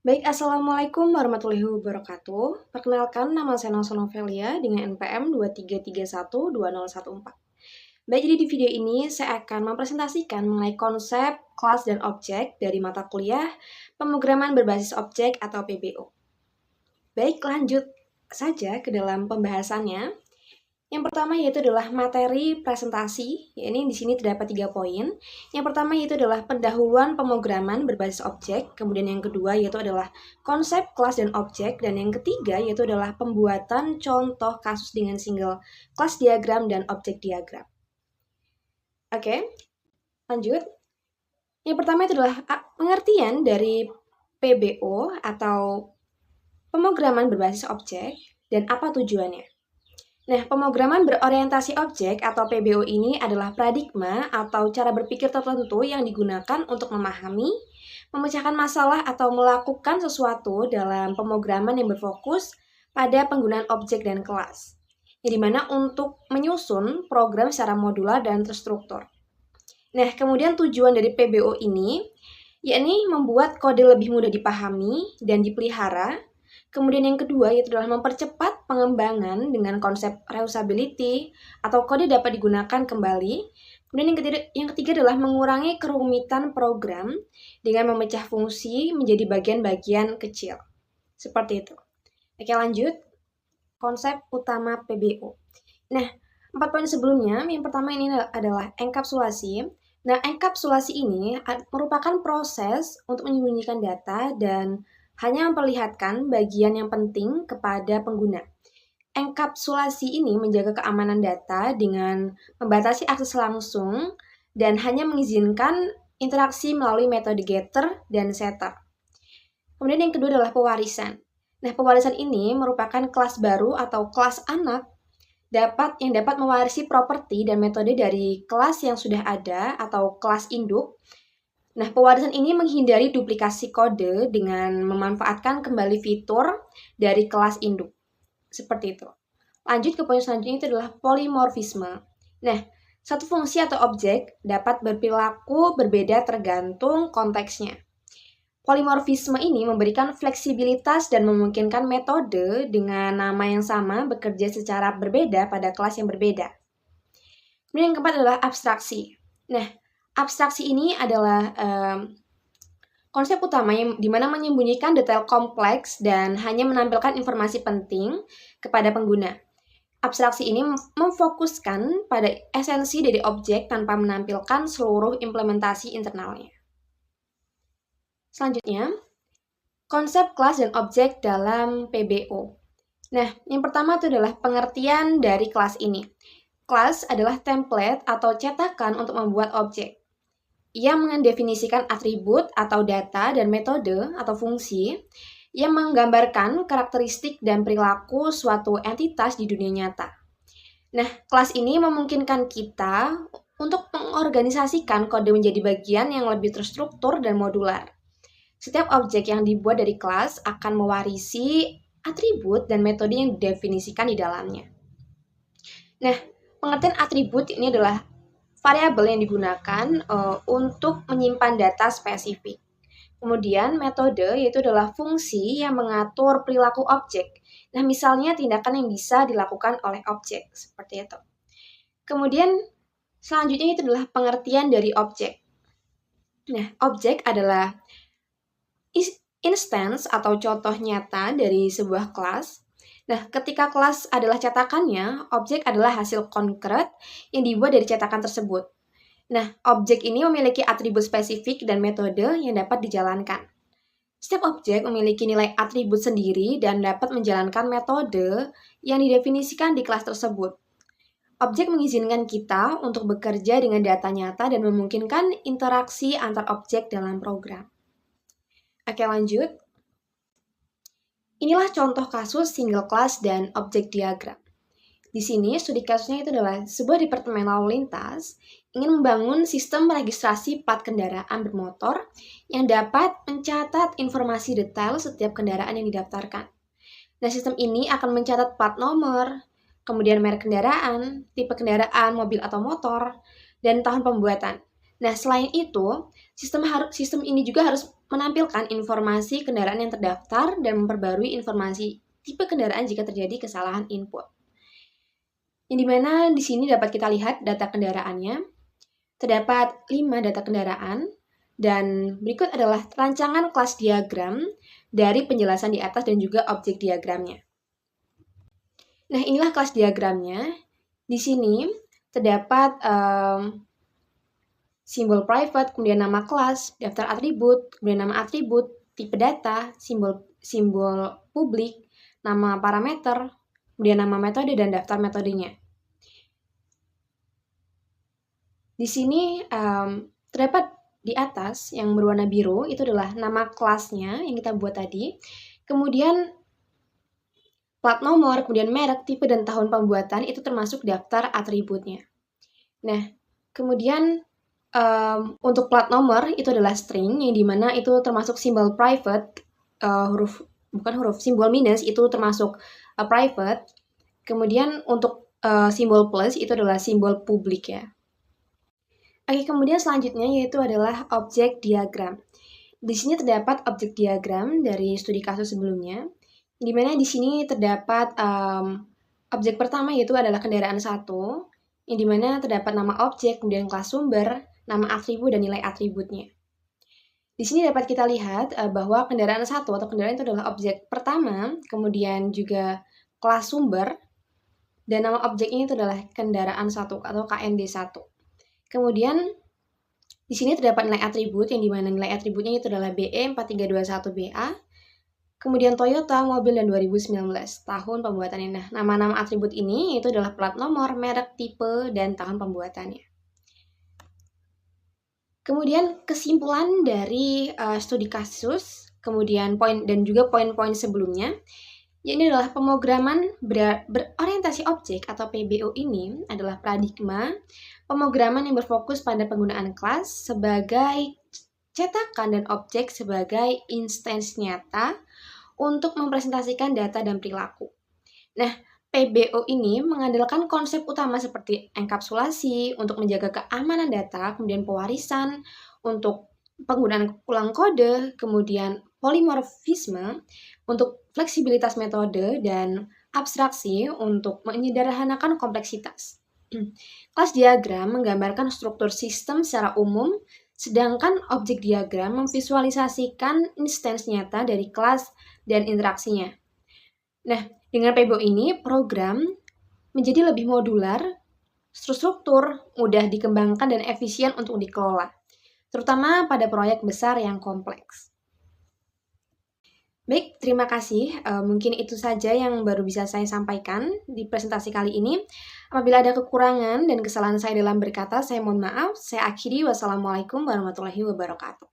Baik, Assalamualaikum warahmatullahi wabarakatuh. Perkenalkan, nama saya Nelson Novelia dengan NPM 23312014. Baik, jadi di video ini saya akan mempresentasikan mengenai konsep, kelas, dan objek dari mata kuliah Pemrograman Berbasis Objek atau PBO. Baik, lanjut saja ke dalam pembahasannya. Yang pertama yaitu adalah materi presentasi, ya ini di sini terdapat 3 poin. Yang pertama yaitu adalah pendahuluan pemrograman berbasis objek, kemudian yang kedua yaitu adalah konsep, kelas, dan objek, dan yang ketiga yaitu adalah pembuatan contoh kasus dengan single kelas diagram dan objek diagram. Oke, lanjut. Yang pertama itu adalah pengertian dari PBO atau pemrograman berbasis objek dan apa tujuannya. Nah, pemrograman berorientasi objek atau PBO ini adalah paradigma atau cara berpikir tertentu yang digunakan untuk memahami, memecahkan masalah atau melakukan sesuatu dalam pemrograman yang berfokus pada penggunaan objek dan kelas. Yang dimana untuk menyusun program secara modular dan terstruktur. Nah, kemudian tujuan dari PBO ini yakni membuat kode lebih mudah dipahami dan dipelihara. Kemudian yang kedua yaitu adalah mempercepat pengembangan dengan konsep reusability atau kode dapat digunakan kembali. Kemudian yang ketiga adalah mengurangi kerumitan program dengan memecah fungsi menjadi bagian-bagian kecil. Seperti itu. Oke, lanjut. Konsep utama PBO. Nah, 4 poin sebelumnya, yang pertama ini adalah enkapsulasi. Nah, enkapsulasi ini merupakan proses untuk menyembunyikan data dan hanya memperlihatkan bagian yang penting kepada pengguna. Enkapsulasi ini menjaga keamanan data dengan membatasi akses langsung dan hanya mengizinkan interaksi melalui metode getter dan setter. Kemudian yang kedua adalah pewarisan. Nah, pewarisan ini merupakan kelas baru atau kelas anak yang dapat mewarisi properti dan metode dari kelas yang sudah ada atau kelas induk. Nah, pewarisan ini menghindari duplikasi kode dengan memanfaatkan kembali fitur dari kelas induk. Seperti itu. Lanjut ke poin selanjutnya itu adalah polimorfisme. Nah, satu fungsi atau objek dapat berperilaku berbeda tergantung konteksnya. Polimorfisme ini memberikan fleksibilitas dan memungkinkan metode dengan nama yang sama bekerja secara berbeda pada kelas yang berbeda. Kemudian yang keempat adalah abstraksi. Nah, abstraksi ini adalah konsep utama yang dimana menyembunyikan detail kompleks dan hanya menampilkan informasi penting kepada pengguna. Abstraksi ini memfokuskan pada esensi dari objek tanpa menampilkan seluruh implementasi internalnya. Selanjutnya, konsep kelas dan objek dalam PBO. Nah, yang pertama itu adalah pengertian dari kelas ini. Kelas adalah template atau cetakan untuk membuat objek. Ia mendefinisikan atribut atau data dan metode atau fungsi yang menggambarkan karakteristik dan perilaku suatu entitas di dunia nyata. Nah, kelas ini memungkinkan kita untuk mengorganisasikan kode menjadi bagian yang lebih terstruktur dan modular. Setiap objek yang dibuat dari kelas akan mewarisi atribut dan metode yang didefinisikan di dalamnya. Nah, pengertian atribut ini adalah variabel yang digunakan untuk menyimpan data spesifik. Kemudian metode yaitu adalah fungsi yang mengatur perilaku objek. Nah, misalnya tindakan yang bisa dilakukan oleh objek, seperti itu. Kemudian selanjutnya itu adalah pengertian dari objek. Nah, objek adalah instance atau contoh nyata dari sebuah kelas. Nah, ketika kelas adalah cetakannya, objek adalah hasil konkret yang dibuat dari cetakan tersebut. Nah, objek ini memiliki atribut spesifik dan metode yang dapat dijalankan. Setiap objek memiliki nilai atribut sendiri dan dapat menjalankan metode yang didefinisikan di kelas tersebut. Objek mengizinkan kita untuk bekerja dengan data nyata dan memungkinkan interaksi antar objek dalam program. Oke, lanjut. Inilah contoh kasus single class dan objek diagram. Di sini studi kasusnya itu adalah sebuah departemen lalu lintas ingin membangun sistem registrasi plat kendaraan bermotor yang dapat mencatat informasi detail setiap kendaraan yang didaftarkan. Nah, sistem ini akan mencatat plat nomor, kemudian merek kendaraan, tipe kendaraan, mobil atau motor, dan tahun pembuatan. Nah, selain itu, sistem ini juga harus menampilkan informasi kendaraan yang terdaftar dan memperbarui informasi tipe kendaraan jika terjadi kesalahan input. Yang dimana di sini dapat kita lihat data kendaraannya. Terdapat 5 data kendaraan dan berikut adalah rancangan kelas diagram dari penjelasan di atas dan juga objek diagramnya. Nah, inilah kelas diagramnya. Di sini terdapat simbol private, kemudian nama kelas, daftar atribut, kemudian nama atribut, tipe data, simbol publik, nama parameter, kemudian nama metode dan daftar metodenya. Di sini terdapat di atas yang berwarna biru itu adalah nama kelasnya yang kita buat tadi. Kemudian plat nomor, kemudian merek, tipe, dan tahun pembuatan itu termasuk daftar atributnya. Nah, kemudian untuk plat nomor itu adalah string yang dimana itu termasuk simbol private, simbol minus itu termasuk private. Kemudian untuk simbol plus itu adalah simbol publik ya. Oke, kemudian selanjutnya yaitu adalah objek diagram. Di sini terdapat objek diagram dari studi kasus sebelumnya, di mana di sini terdapat objek pertama yaitu adalah kendaraan 1, yang dimana terdapat nama objek, kemudian kelas sumber, nama atribut, dan nilai atributnya. Di sini dapat kita lihat bahwa kendaraan 1 atau kendaraan itu adalah objek pertama, kemudian juga kelas sumber, dan nama objek ini itu adalah kendaraan 1 atau KND1. Kemudian di sini terdapat nilai atribut, yang dimana nilai atributnya itu adalah BE4321BA, kemudian Toyota, mobil, dan 2019, tahun pembuatannya. Nah, nama-nama atribut ini itu adalah plat nomor, merek, tipe, dan tahun pembuatannya. Kemudian kesimpulan dari studi kasus, kemudian poin dan juga poin-poin sebelumnya, ini adalah pemrograman berorientasi objek atau PBO ini adalah paradigma pemrograman yang berfokus pada penggunaan kelas sebagai cetakan dan objek sebagai instansi nyata untuk mempresentasikan data dan perilaku. Nah, PBO ini mengandalkan konsep utama seperti enkapsulasi untuk menjaga keamanan data, kemudian pewarisan untuk penggunaan ulang kode, kemudian polimorfisme untuk fleksibilitas metode, dan abstraksi untuk menyederhanakan kompleksitas. Kelas diagram menggambarkan struktur sistem secara umum, sedangkan objek diagram memvisualisasikan instansi nyata dari kelas dan interaksinya. Nah, dengan PBO ini, program menjadi lebih modular, struktur, mudah dikembangkan, dan efisien untuk dikelola, terutama pada proyek besar yang kompleks. Baik, terima kasih. Mungkin itu saja yang baru bisa saya sampaikan di presentasi kali ini. Apabila ada kekurangan dan kesalahan saya dalam berkata, saya mohon maaf. Saya akhiri. Wassalamualaikum warahmatullahi wabarakatuh.